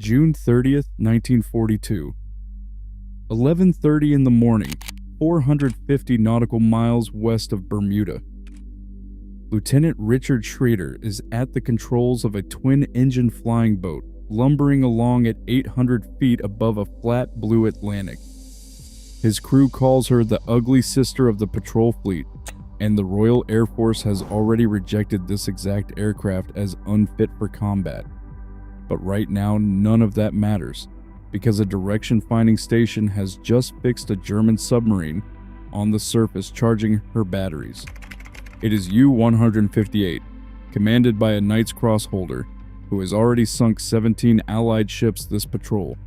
June 30th, 1942. 11:30 in the morning, 450 nautical miles west of Bermuda. Lieutenant Richard Schrader is at the controls of a twin-engine flying boat lumbering along at 800 feet above a flat blue Atlantic. His crew calls her the ugly sister of the patrol fleet, and the Royal Air Force has already rejected this exact aircraft as unfit for combat. But right now, none of that matters, because a direction-finding station has just fixed a German submarine on the surface charging her batteries. It is U-158, commanded by a Knight's Cross holder, who has already sunk 17 Allied ships this patrol.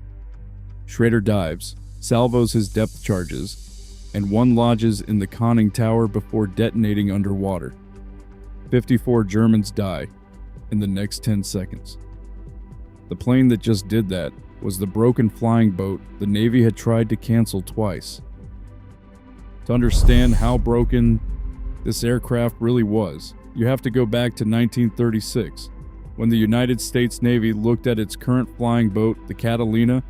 Schrader dives, salvos his depth charges, and one lodges in the conning tower before detonating underwater. 54 Germans die in the next 10 seconds. The plane that just did that was the broken flying boat the Navy had tried to cancel twice. To understand how broken this aircraft really was, you have to go back to 1936, when the United States Navy looked at its current flying boat, the Catalina,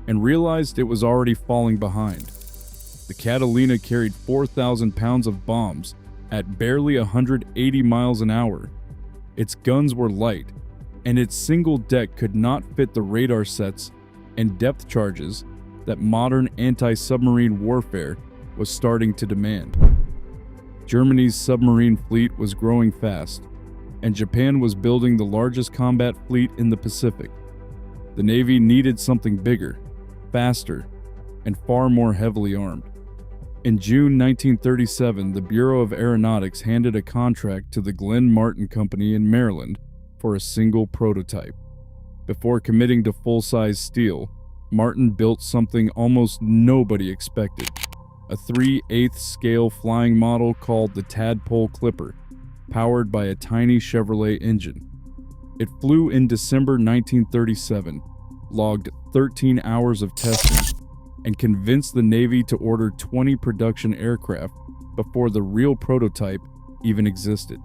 and realized it was already falling behind. The Catalina carried 4,000 pounds of bombs at barely 180 miles an hour. Its guns were light, and its single deck could not fit the radar sets and depth charges that modern anti-submarine warfare was starting to demand. Germany's submarine fleet was growing fast, and Japan was building the largest combat fleet in the Pacific. The Navy needed something bigger, faster, and far more heavily armed. In June 1937, the Bureau of Aeronautics handed a contract to the Glenn Martin Company in Maryland for a single prototype. Before committing to full-size steel, Martin built something almost nobody expected, a 3/8 scale flying model called the Tadpole Clipper, powered by a tiny Chevrolet engine. It flew in December 1937, logged 13 hours of testing, and convinced the Navy to order 20 production aircraft before the real prototype even existed.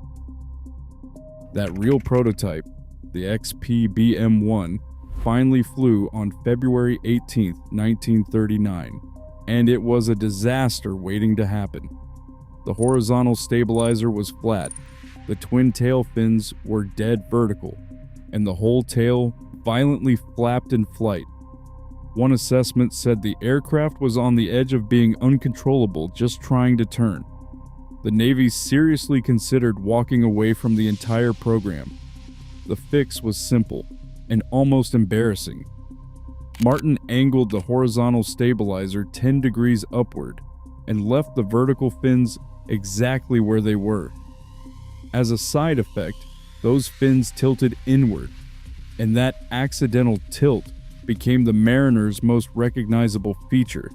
That real prototype, the XPBM-1, finally flew on February 18, 1939, and it was a disaster waiting to happen. The horizontal stabilizer was flat, the twin tail fins were dead vertical, and the whole tail violently flapped in flight. One assessment said the aircraft was on the edge of being uncontrollable just trying to turn. The Navy seriously considered walking away from the entire program. The fix was simple and almost embarrassing. Martin angled the horizontal stabilizer 10 degrees upward and left the vertical fins exactly where they were. As a side effect, those fins tilted inward, and that accidental tilt became the Mariner's most recognizable feature.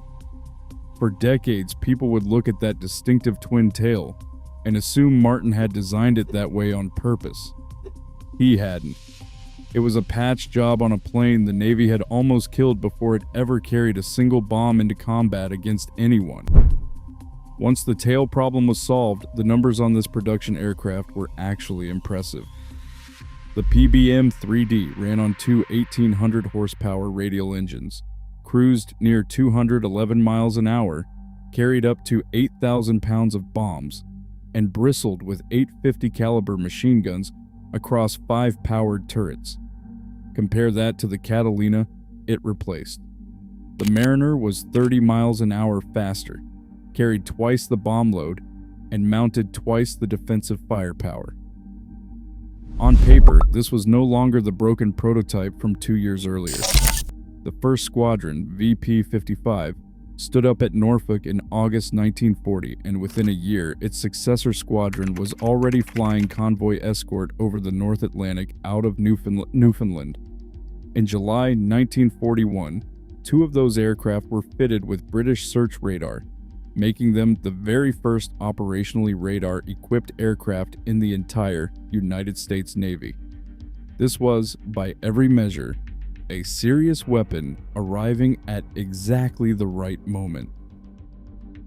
For decades, people would look at that distinctive twin tail and assume Martin had designed it that way on purpose. He hadn't. It was a patch job on a plane the Navy had almost killed before it ever carried a single bomb into combat against anyone. Once the tail problem was solved, the numbers on this production aircraft were actually impressive. The PBM-3D ran on two 1,800 horsepower radial engines, cruised near 211 miles an hour, carried up to 8,000 pounds of bombs, and bristled with 850 caliber machine guns across 5 powered turrets. Compare that to the Catalina it replaced. The Mariner was 30 miles an hour faster, carried twice the bomb load, and mounted twice the defensive firepower. On paper, this was no longer the broken prototype from 2 years earlier. The 1st Squadron, VP-55, stood up at Norfolk in August 1940, and within a year, its successor squadron was already flying convoy escort over the North Atlantic out of Newfoundland. In July 1941, 2 of those aircraft were fitted with British search radar, making them the very first operationally radar-equipped aircraft in the entire United States Navy. This was, by every measure, a serious weapon arriving at exactly the right moment.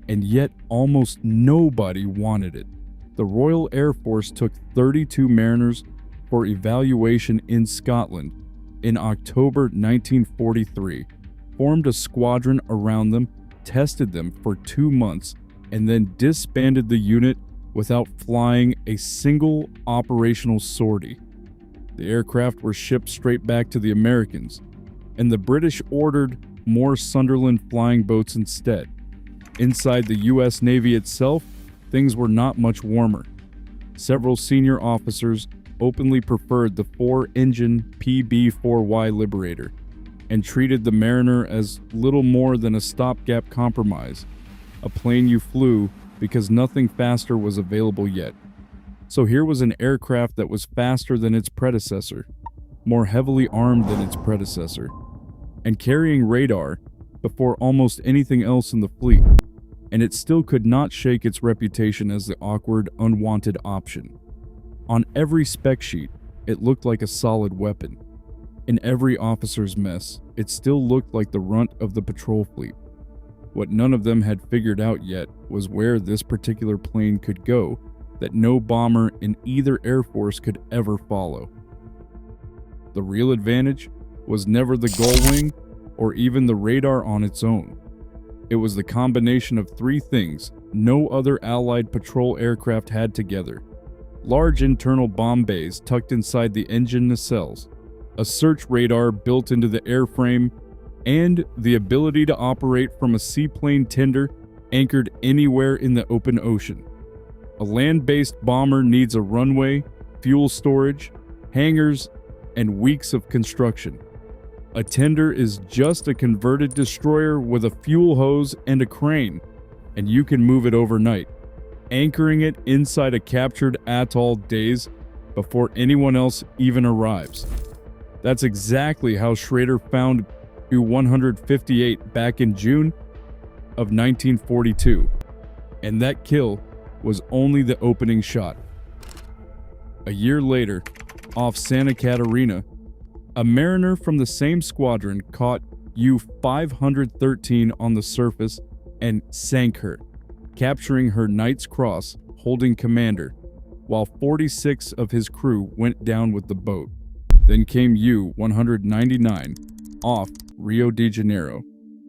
And yet almost nobody wanted it. The Royal Air Force took 32 Mariners for evaluation in Scotland, in October 1943, formed a squadron around them, tested them for 2 months, and then disbanded the unit without flying a single operational sortie. The aircraft were shipped straight back to the Americans, and the British ordered more Sunderland flying boats instead. Inside the U.S. Navy itself, things were not much warmer. Several senior officers openly preferred the 4-engine PB-4Y Liberator and treated the Mariner as little more than a stopgap compromise, a plane you flew because nothing faster was available yet. So here was an aircraft that was faster than its predecessor, more heavily armed than its predecessor, and carrying radar before almost anything else in the fleet, and it still could not shake its reputation as the awkward, unwanted option. On every spec sheet, it looked like a solid weapon. In every officer's mess, it still looked like the runt of the patrol fleet. What none of them had figured out yet was where this particular plane could go that no bomber in either Air Force could ever follow. The real advantage was never the gull wing or even the radar on its own. It was the combination of 3 things no other Allied patrol aircraft had together: large internal bomb bays tucked inside the engine nacelles, a search radar built into the airframe, and the ability to operate from a seaplane tender anchored anywhere in the open ocean. A land-based bomber needs a runway, fuel storage, hangars, and weeks of construction. A tender is just a converted destroyer with a fuel hose and a crane, and you can move it overnight, anchoring it inside a captured atoll days before anyone else even arrives. That's exactly how Schrader found U-158 back in June of 1942, and that kill was only the opening shot. A year later, off Santa Catarina, a mariner from the same squadron caught U-513 on the surface and sank her, capturing her Knight's Cross holding commander, while 46 of his crew went down with the boat. Then came U-199 off Rio de Janeiro,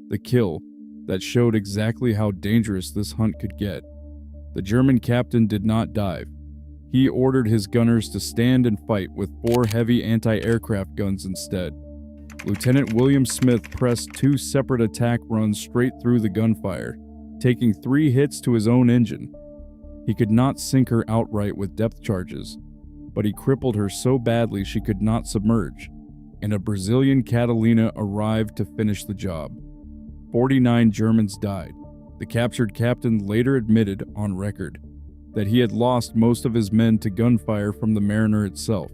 the kill that showed exactly how dangerous this hunt could get. The German captain did not dive. He ordered his gunners to stand and fight with 4 heavy anti-aircraft guns instead. Lieutenant William Smith pressed 2 separate attack runs straight through the gunfire, taking 3 hits to his own engine. He could not sink her outright with depth charges, but he crippled her so badly she could not submerge, and a Brazilian Catalina arrived to finish the job. 49 Germans died. The captured captain later admitted on record that he had lost most of his men to gunfire from the Mariner itself.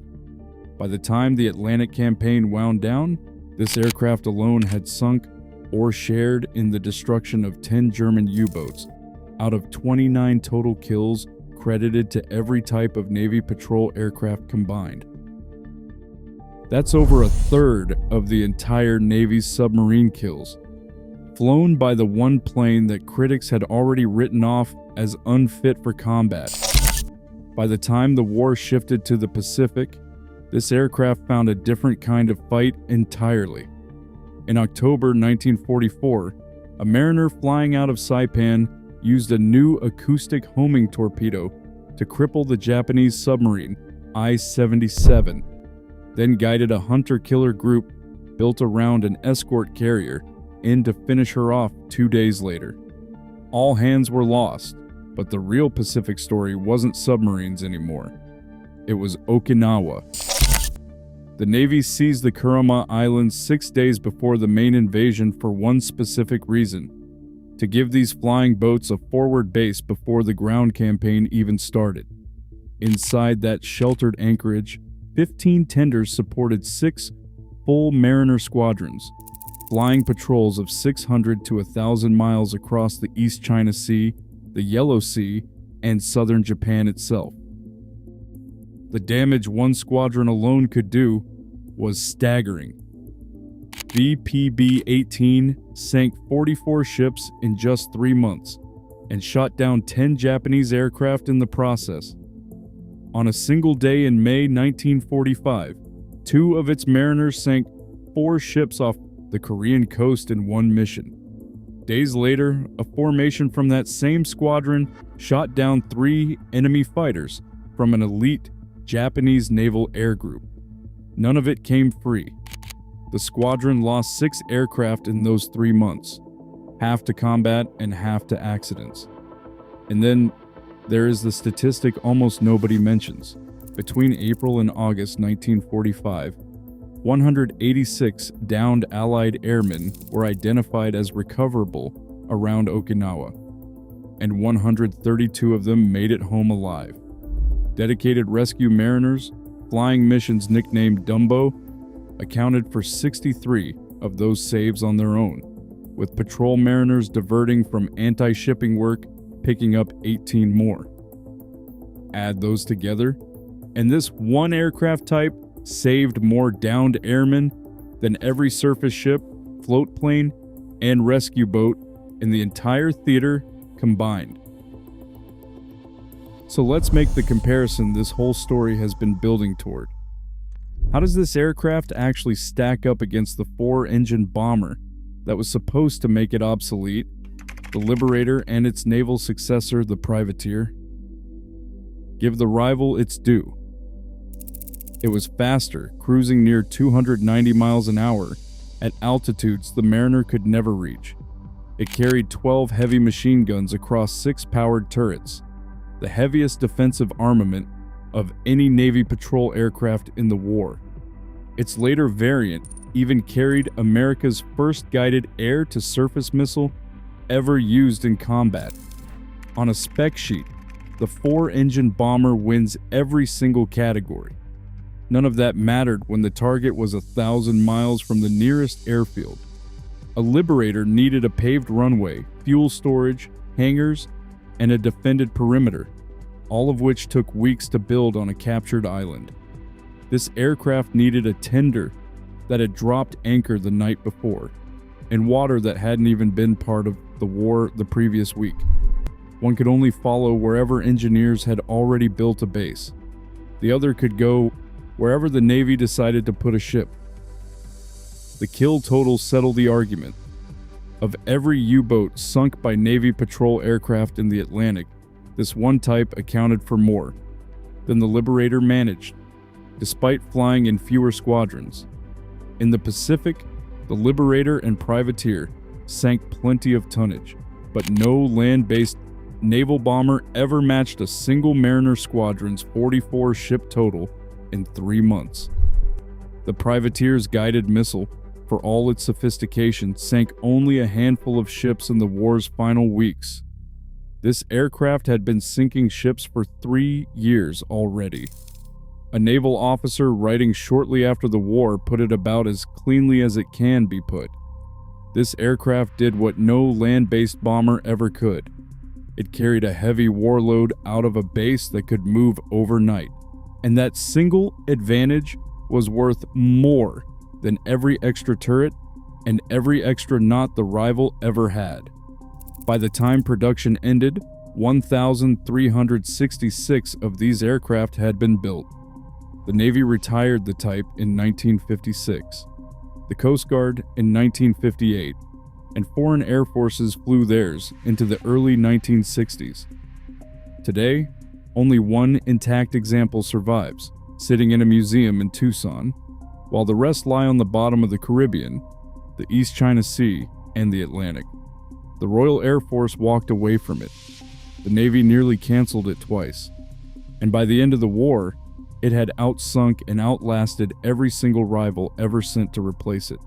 By the time the Atlantic campaign wound down, this aircraft alone had sunk or shared in the destruction of 10 German U-boats, out of 29 total kills credited to every type of Navy patrol aircraft combined. That's over a third of the entire Navy's submarine kills, flown by the one plane that critics had already written off as unfit for combat. By the time the war shifted to the Pacific, this aircraft found a different kind of fight entirely. In October 1944, a mariner flying out of Saipan used a new acoustic homing torpedo to cripple the Japanese submarine I-77, then guided a hunter-killer group built around an escort carrier in to finish her off 2 days later. All hands were lost, but the real Pacific story wasn't submarines anymore. It was Okinawa. The Navy seized the Kurama Islands 6 days before the main invasion for one specific reason: to give these flying boats a forward base before the ground campaign even started. Inside that sheltered anchorage, 15 tenders supported 6 full Mariner squadrons, flying patrols of 600 to 1,000 miles across the East China Sea, the Yellow Sea, and southern Japan itself. The damage one squadron alone could do was staggering. VPB-18 sank 44 ships in just 3 months and shot down 10 Japanese aircraft in the process. On a single day in May 1945, 2 of its mariners sank 4 ships off the Korean coast in one mission. Days later, a formation from that same squadron shot down 3 enemy fighters from an elite Japanese naval air group. None of it came free. The squadron lost 6 aircraft in those 3 months, half to combat and half to accidents. And then there is the statistic almost nobody mentions. Between April and August 1945, 186 downed Allied airmen were identified as recoverable around Okinawa, and 132 of them made it home alive. Dedicated rescue mariners, flying missions nicknamed Dumbo, accounted for 63 of those saves on their own, with patrol mariners diverting from anti-shipping work picking up 18 more. Add those together, and this one aircraft type saved more downed airmen than every surface ship, float plane, and rescue boat in the entire theater combined. So let's make the comparison this whole story has been building toward. How does this aircraft actually stack up against the 4-engine bomber that was supposed to make it obsolete, the Liberator, and its naval successor, the Privateer? Give the rival its due. It was faster, cruising near 290 miles an hour at altitudes the Mariner could never reach. It carried 12 heavy machine guns across 6 powered turrets, the heaviest defensive armament of any Navy patrol aircraft in the war. Its later variant even carried America's first guided air-to-surface missile ever used in combat. On a spec sheet, the 4-engine bomber wins every single category. None of that mattered when the target was 1,000 miles from the nearest airfield. A Liberator needed a paved runway, fuel storage, hangars, and a defended perimeter, all of which took weeks to build on a captured island. This aircraft needed a tender that had dropped anchor the night before, in water that hadn't even been part of the war the previous week. One could only follow wherever engineers had already built a base. The other could go wherever the Navy decided to put a ship. The kill totals settle the argument. Of every U-boat sunk by Navy patrol aircraft in the Atlantic, this one type accounted for more than the Liberator managed, despite flying in fewer squadrons. In the Pacific, the Liberator and Privateer sank plenty of tonnage, but no land-based naval bomber ever matched a single Mariner squadron's 44 ship total in 3 months. The Privateer's guided missile, for all its sophistication, sank only a handful of ships in the war's final weeks. This aircraft had been sinking ships for 3 years already. A naval officer writing shortly after the war put it about as cleanly as it can be put. This aircraft did what no land-based bomber ever could. It carried a heavy warload out of a base that could move overnight. And that single advantage was worth more than every extra turret and every extra knot the rival ever had. By the time production ended, 1,366 of these aircraft had been built. The Navy retired the type in 1956, the Coast Guard in 1958, and foreign air forces flew theirs into the early 1960s. Today, only one intact example survives, sitting in a museum in Tucson, while the rest lie on the bottom of the Caribbean, the East China Sea, and the Atlantic. The Royal Air Force walked away from it. The Navy nearly canceled it twice. And by the end of the war, it had outsunk and outlasted every single rival ever sent to replace it.